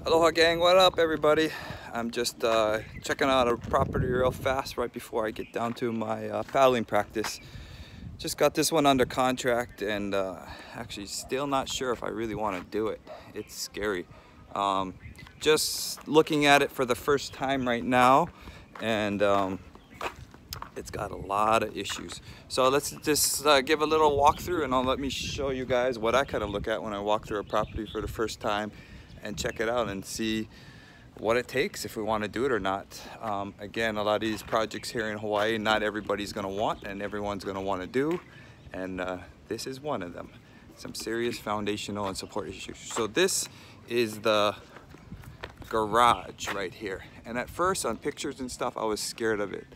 Aloha gang, what up everybody? I'm just checking out a property real fast right before I get down to my paddling practice. Just got this one under contract and actually still not sure if I really want to do it. It's scary. Just looking at it for the first time right now, and it's got a lot of issues. So let's just give a little walkthrough, and let me show you guys what I kind of look at when I walk through a property for the first time and check it out and see what it takes if we want to do it or not. Again, a lot of these projects here in Hawaii, not everybody's going to want and everyone's going to want to do, and this is one of them. Some serious foundational and support issues. So this is the garage right here, and at first on pictures and stuff I was scared of it,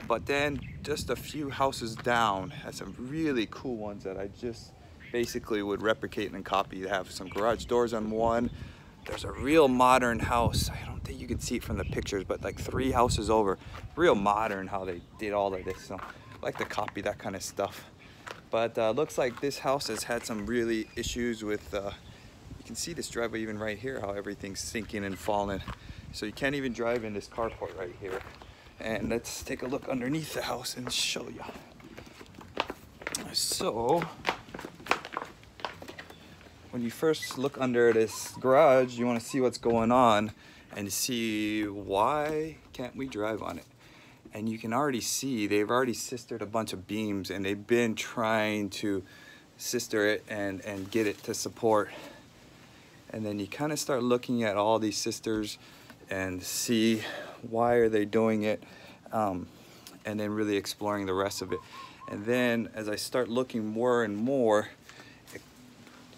but then just a few houses down had some really cool ones that I just basically would replicate and copy. They have some garage doors on one. There's a real modern house. I don't think you can see it from the pictures, but like 3 houses over. Real modern how they did all of this. So I like to copy that kind of stuff. But looks like this house has had some really issues with, you can see this driveway even right here, how everything's sinking and falling. So you can't even drive in this carport right here. And let's take a look underneath the house and show you. So when you first look under this garage, you want to see what's going on and see why can't we drive on it. And you can already see they've already sistered a bunch of beams, and they've been trying to sister it and get it to support. And then you kind of start looking at all these sisters and see why are they doing it, and then really exploring the rest of it. And then as I start looking more and more,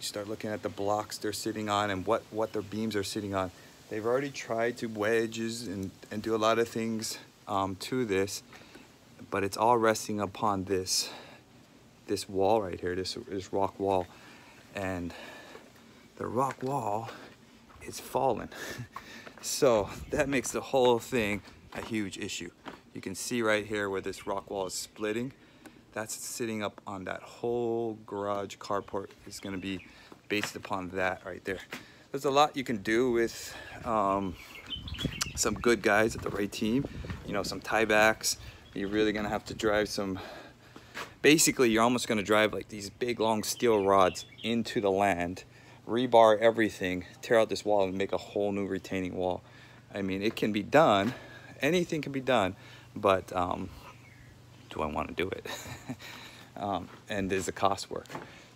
start looking at the blocks they're sitting on and what their beams are sitting on. They've already tried to wedges and do a lot of things to this, but it's all resting upon this wall right here, this rock wall. And the rock wall is fallen. So that makes the whole thing a huge issue. You can see right here where this rock wall is splitting. That's sitting up on that whole garage carport. Is going to be based upon that right there. There's a lot you can do with some good guys at the right team. You know, some tiebacks. You're really going to have to drive some. Basically, you're almost going to drive like these big long steel rods into the land, rebar everything, tear out this wall, and make a whole new retaining wall. I mean, it can be done. Anything can be done, but do I want to do it? And there's a cost work.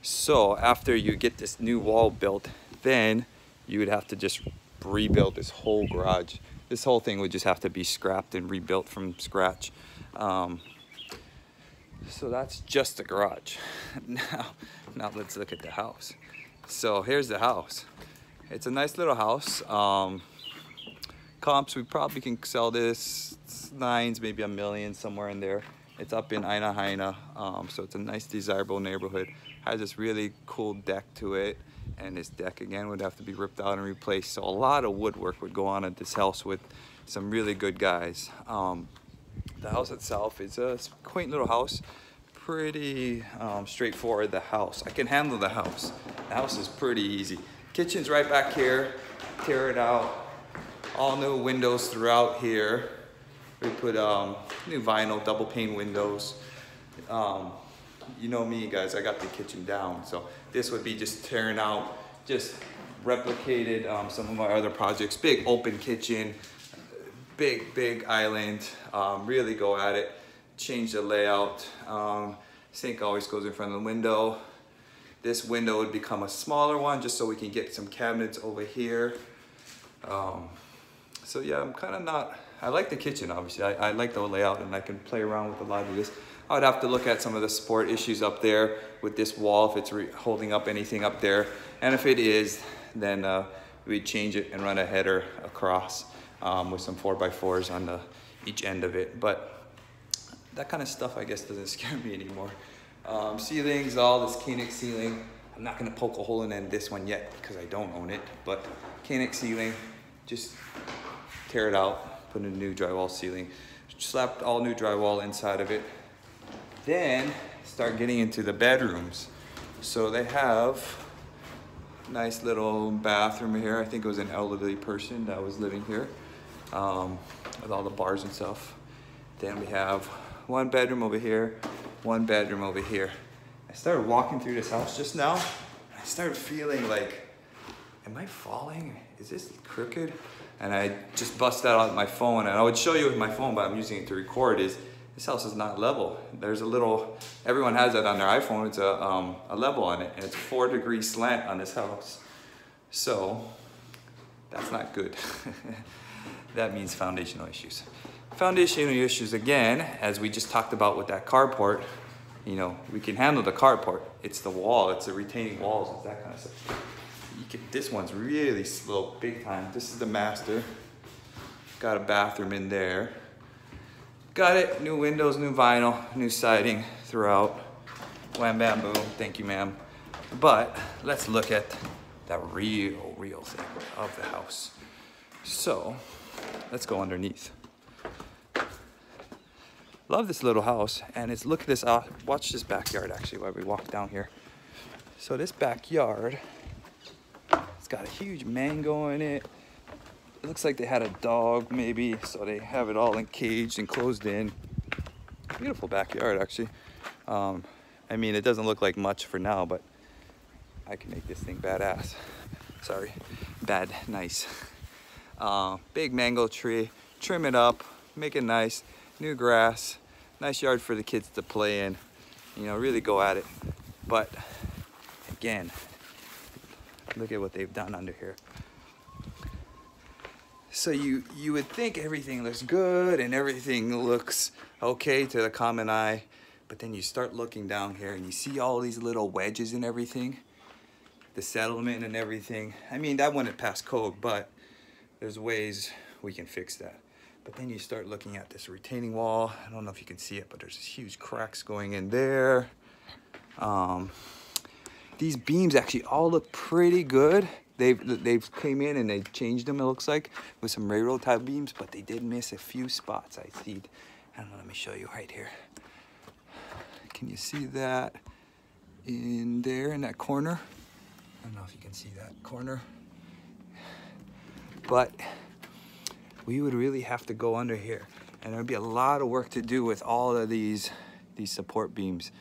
So after you get this new wall built, then you would have to just rebuild this whole garage. This whole thing would just have to be scrapped and rebuilt from scratch. So that's just the garage. Now let's look at the house. So here's the house. It's a nice little house. Comps, we probably can sell this 9s, maybe $1 million, somewhere in there. It's up in Aina Haina, so it's a nice, desirable neighborhood. Has this really cool deck to it, and this deck again would have to be ripped out and replaced. So a lot of woodwork would go on at this house with some really good guys. The house itself is a quaint little house, pretty straightforward. The house, I can handle the house. The house is pretty easy. Kitchen's right back here. Tear it out. All new windows throughout here. We put new vinyl, double pane windows. You know me guys, I got the kitchen down. So this would be just tearing out, just replicated some of my other projects. Big open kitchen, big island. Really go at it, change the layout. Sink always goes in front of the window. This window would become a smaller one just so we can get some cabinets over here. So yeah, I'm kind of not, I like the kitchen, obviously. I like the layout, and I can play around with a lot of this. I would have to look at some of the support issues up there with this wall, if it's holding up anything up there. And if it is, then we'd change it and run a header across with some 4x4s on each end of it. But that kind of stuff, I guess, doesn't scare me anymore. Ceilings, all this Koenig ceiling. I'm not gonna poke a hole in this one yet because I don't own it, but Koenig ceiling, just tear it out, put in a new drywall ceiling, slapped all new drywall inside of it. Then start getting into the bedrooms. So they have Nice little bathroom here. I think it was an elderly person that was living here, with all the bars and stuff. Then we have one bedroom over here, one bedroom over here. I started walking through this house just now. I started feeling like, am I falling? Is this crooked? And I just busted out my phone, and I would show you with my phone, but I'm using it to record, is this house is not level. There's a little, everyone has that on their iPhone, it's a level on it, and it's 4-degree slant on this house. So that's not good. That means foundational issues. Foundational issues, again, as we just talked about with that carport, you know, we can handle the carport. It's the wall, it's the retaining walls, it's that kind of stuff. This one's really slow, big time. This is the master. Got a bathroom in there. Got it, new windows, new vinyl, new siding throughout. Wham bam boom, thank you ma'am. But let's look at the real thing of the house. So, let's go underneath. Love this little house, and it's, look at this, watch this backyard actually while we walk down here. So this backyard, it's got a huge mango in it. It looks like they had a dog maybe, so they have it all encaged and closed in. Beautiful backyard actually. I mean, it doesn't look like much for now, but I can make this thing badass. Sorry, bad, nice. Big mango tree, trim it up, make it nice. New grass, nice yard for the kids to play in. You know, really go at it. But again, look at what they've done under here. So you would think everything looks good and everything looks okay to the common eye, but then you start looking down here and you see all these little wedges and everything, the settlement and everything. I mean, that wouldn't pass code, but there's ways we can fix that. But then you start looking at this retaining wall. I don't know if you can see it, but there's this huge cracks going in there. These beams actually all look pretty good. They've came in and they've changed them, it looks like, with some railroad type beams, but they did miss a few spots, I see. I don't know, let me show you right here. Can you see that in there, in that corner? I don't know if you can see that corner. But we would really have to go under here, and there'd be a lot of work to do with all of these support beams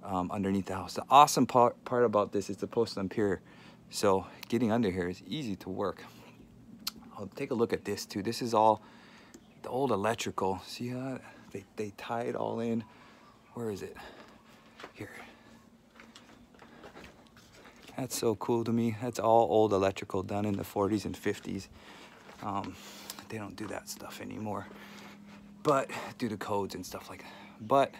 underneath the house. The awesome part about this is the post and pier, so getting under here is easy to work. I'll take a look at this too. This is all the old electrical. See how they tie it all in? Where is it? Here. That's so cool to me. That's all old electrical done in the 40s and 50s. They don't do that stuff anymore, but due to codes and stuff like that. But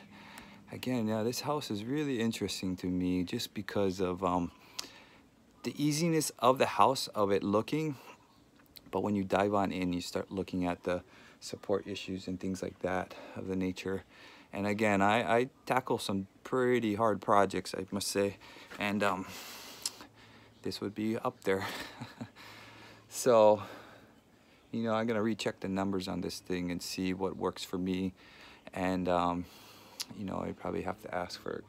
again, yeah, this house is really interesting to me just because of the easiness of the house, of it looking. But when you dive on in, you start looking at the support issues and things like that of the nature. And again, I tackle some pretty hard projects, I must say, and this would be up there. So, you know, I'm gonna recheck the numbers on this thing and see what works for me. And you know, I probably have to ask for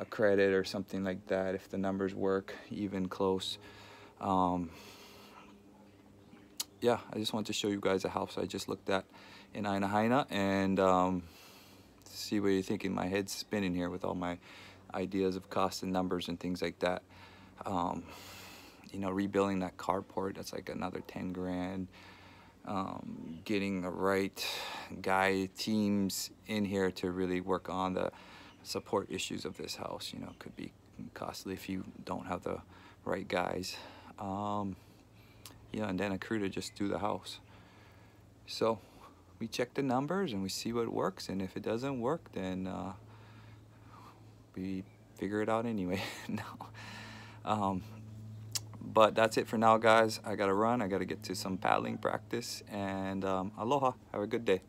a credit or something like that if the numbers work even close. Yeah, I just wanted to show you guys a house I just looked at in Aina Haina, and see what you're thinking. My head's spinning here with all my ideas of cost and numbers and things like that. You know, rebuilding that carport, that's like another 10 grand. Getting the right teams in here to really work on the support issues of this house, you know, could be costly if you don't have the right guys. You know, and then a crew to just do the house. So we check the numbers and we see what works, and if it doesn't work, then we figure it out anyway. No. But that's it for now, guys. I gotta run. I gotta get to some paddling practice, and aloha. Have a good day.